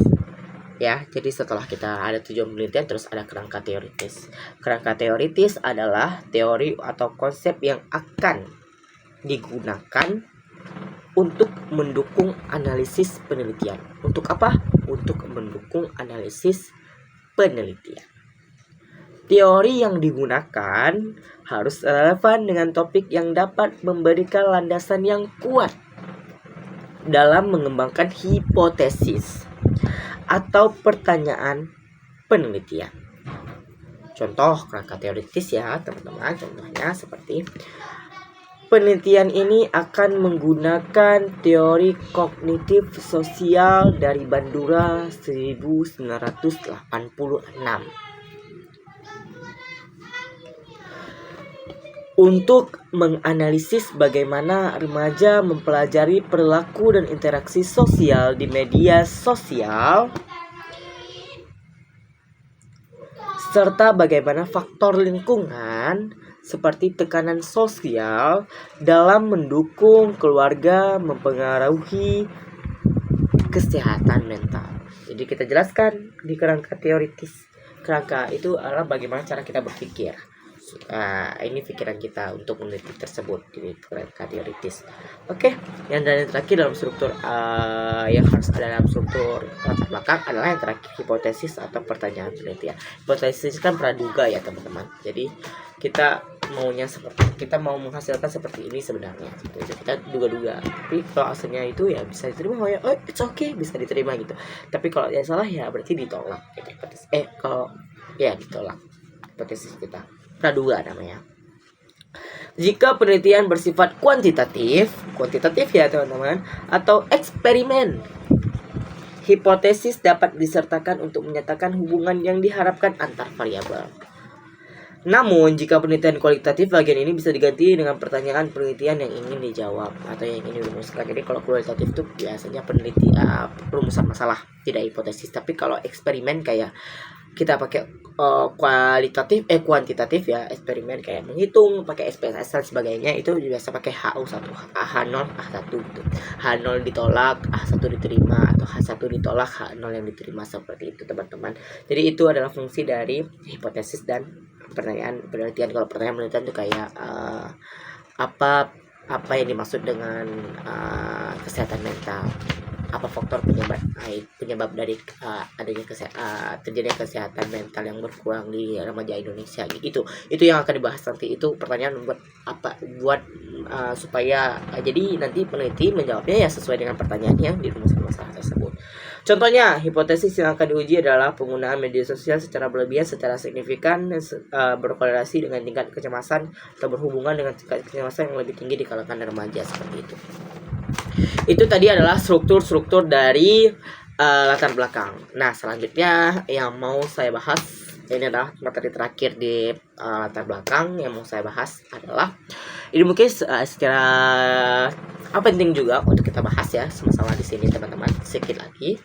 Ya, jadi setelah kita ada tujuan penelitian, terus ada kerangka teoritis. Kerangka teoritis adalah teori atau konsep yang akan digunakan untuk mendukung analisis penelitian. Untuk apa? Untuk mendukung analisis penelitian. Teori yang digunakan harus relevan dengan topik yang dapat memberikan landasan yang kuat dalam mengembangkan hipotesis atau pertanyaan penelitian. Contoh kerangka teoritis ya teman-teman. Contohnya seperti penelitian ini akan menggunakan teori kognitif sosial dari Bandura 1986 untuk menganalisis bagaimana remaja mempelajari perilaku dan interaksi sosial di media sosial, serta bagaimana faktor lingkungan seperti tekanan sosial dalam mendukung keluarga mempengaruhi kesehatan mental. Jadi kita jelaskan di kerangka teoritis. Kerangka itu adalah bagaimana cara kita berpikir. Ini pikiran kita untuk meneliti tersebut di kerangka teoritis. Oke, yang terakhir dalam struktur yang harus ada dalam struktur latar belakang adalah yang terakhir, hipotesis atau pertanyaan penelitian. Hipotesis kan praduga ya teman-teman. Jadi kita mau menghasilkan seperti ini sebenarnya. Jadi kita duga-duga. Tapi kalau hasilnya itu ya bisa diterima, ya it's okay, bisa diterima gitu. Tapi kalau yang salah ya berarti ditolak. Kalau ya ditolak hipotesis kita. Praduga namanya. Jika penelitian bersifat kuantitatif ya teman-teman, atau eksperimen, hipotesis dapat disertakan untuk menyatakan hubungan yang diharapkan antar variabel. Namun, jika penelitian kualitatif, bagian ini bisa diganti dengan pertanyaan penelitian yang ingin dijawab atau yang ingin dirumuskan. Jadi kalau kualitatif itu biasanya penelitian perumusan masalah, tidak hipotesis. Tapi kalau eksperimen kayak kita pakai kuantitatif ya, eksperimen kayak menghitung pakai SPSS dan sebagainya, itu biasa pakai HU1, H0, H1 gitu. H0 ditolak, H1 diterima, atau H1 ditolak, H0 yang diterima, seperti itu teman-teman. Jadi itu adalah fungsi dari hipotesis dan pertanyaan penelitian. Kalau pertanyaan penelitian itu kayak apa yang dimaksud dengan kesehatan mental, apa faktor penyebab dari adanya terjadinya kesehatan mental yang berkurang di remaja Indonesia gitu. Itu yang akan dibahas nanti. Itu pertanyaan buat supaya jadi nanti peneliti menjawabnya ya sesuai dengan pertanyaan yang dirumuskan masalah tersebut. Contohnya, hipotesis yang akan diuji adalah penggunaan media sosial secara berlebihan secara signifikan berkorelasi dengan tingkat kecemasan atau berhubungan dengan tingkat kecemasan yang lebih tinggi di kalangan remaja, seperti itu. Itu tadi adalah struktur-struktur dari latar belakang. Nah, selanjutnya yang mau saya bahas, ini adalah materi terakhir di latar belakang yang mau saya bahas adalah, ini mungkin secara penting juga untuk kita bahas ya sama-sama di sini teman-teman, sedikit lagi.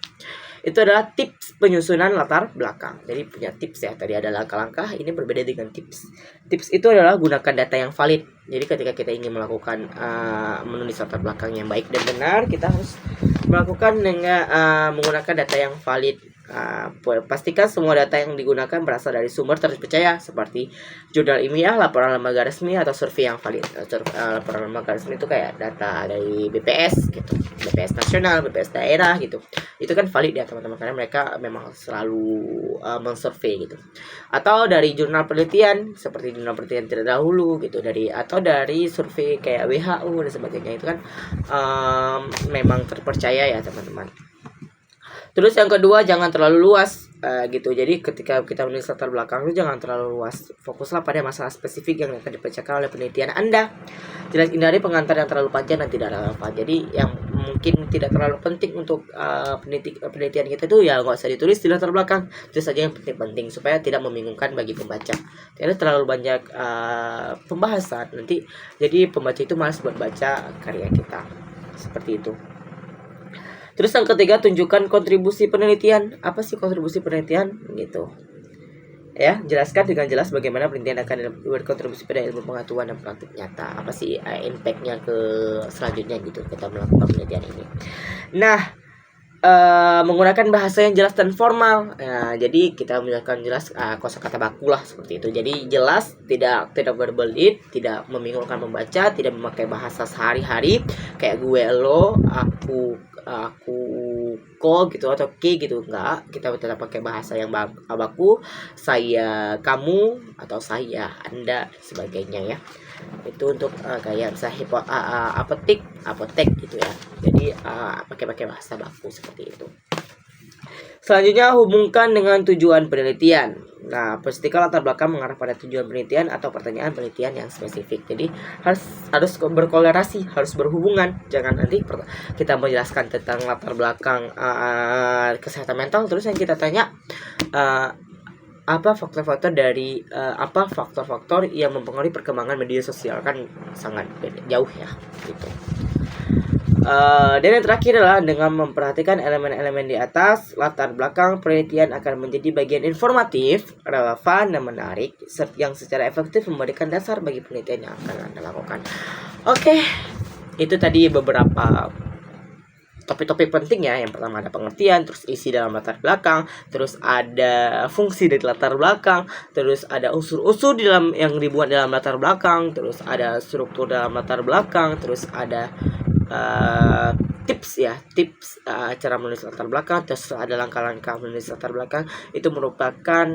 Itu adalah tips penyusunan latar belakang. Jadi punya tips ya, tadi ada langkah-langkah, ini berbeda dengan tips. Tips itu adalah gunakan data yang valid. Jadi ketika kita ingin melakukan menulis latar belakang yang baik dan benar, kita harus melakukan dengan menggunakan data yang valid. Pastikan semua data yang digunakan berasal dari sumber terpercaya seperti jurnal ilmiah, laporan lembaga resmi, atau survei yang valid. Laporan lembaga resmi itu kayak data dari BPS gitu, BPS nasional, BPS daerah gitu. Itu kan valid ya teman-teman, karena mereka memang selalu mensurvei gitu. Atau dari jurnal penelitian seperti jurnal penelitian terdahulu gitu, atau dari survei kayak WHO dan sebagainya, itu kan memang terpercaya ya teman-teman. Terus yang kedua, jangan terlalu luas gitu. Jadi ketika kita menulis latar belakang itu jangan terlalu luas. Fokuslah pada masalah spesifik yang akan dibacakan oleh penelitian Anda. Jelas hindari pengantar yang terlalu panjang dan tidak relevan. Jadi yang mungkin tidak terlalu penting untuk penelitian kita itu ya nggak usah ditulis di latar belakang. Tulis saja yang penting-penting supaya tidak membingungkan bagi pembaca. Tidak terlalu banyak pembahasan nanti jadi pembaca itu malas buat baca karya kita. Seperti itu. Terus yang ketiga, tunjukkan kontribusi penelitian. Apa sih kontribusi penelitian? Gitu. Ya, jelaskan dengan jelas bagaimana penelitian akan berkontribusi pada ilmu pengetahuan dan praktik nyata. Apa sih impact-nya ke selanjutnya gitu kita melakukan penelitian ini. Nah, menggunakan bahasa yang jelas dan formal. Jadi kita menggunakan jelas kosakata baku lah seperti itu. Jadi jelas, tidak berbelit, tidak membingungkan pembaca, tidak memakai bahasa sehari-hari kayak gue, lo, aku, ko gitu atau ke gitu. Enggak, kita tetap pakai bahasa yang baku, saya, kamu, atau saya, Anda, sebagainya ya. Itu untuk kayak misalnya apotek gitu ya. Jadi pakai bahasa baku seperti itu. Selanjutnya, hubungkan dengan tujuan penelitian. Nah, pastikan latar belakang mengarah pada tujuan penelitian atau pertanyaan penelitian yang spesifik. Jadi harus berkolerasi, harus berhubungan. Jangan nanti kita menjelaskan tentang latar belakang kesehatan mental, terus yang kita tanya apa faktor-faktor yang mempengaruhi perkembangan media sosial, kan sangat jauh ya gitu. Dan yang terakhir adalah dengan memperhatikan elemen-elemen di atas, latar belakang penelitian akan menjadi bagian informatif, relevan, dan menarik yang secara efektif memberikan dasar bagi penelitian yang akan Anda lakukan. Oke, itu tadi beberapa topik-topik penting ya. Yang pertama ada pengertian, terus isi dalam latar belakang, terus ada fungsi dari latar belakang, terus ada unsur-unsur di dalam yang dibuat dalam latar belakang, terus ada struktur dalam latar belakang, terus ada tips cara menulis latar belakang, terus ada langkah-langkah menulis latar belakang. Itu merupakan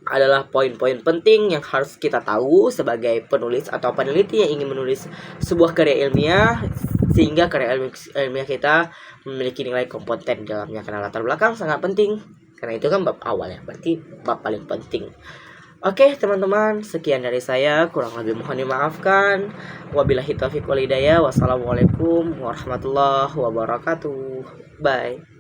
adalah poin-poin penting yang harus kita tahu sebagai penulis atau peneliti yang ingin menulis sebuah karya ilmiah, sehingga karya ilmiah kita memiliki nilai kompeten di dalamnya. Karena latar belakang sangat penting, karena itu kan bab awal ya, berarti bab paling penting. Oke teman-teman, sekian dari saya, kurang lebih mohon dimaafkan. Wabillahi taufiq wal hidayah. Wassalamualaikum warahmatullahi wabarakatuh. Bye.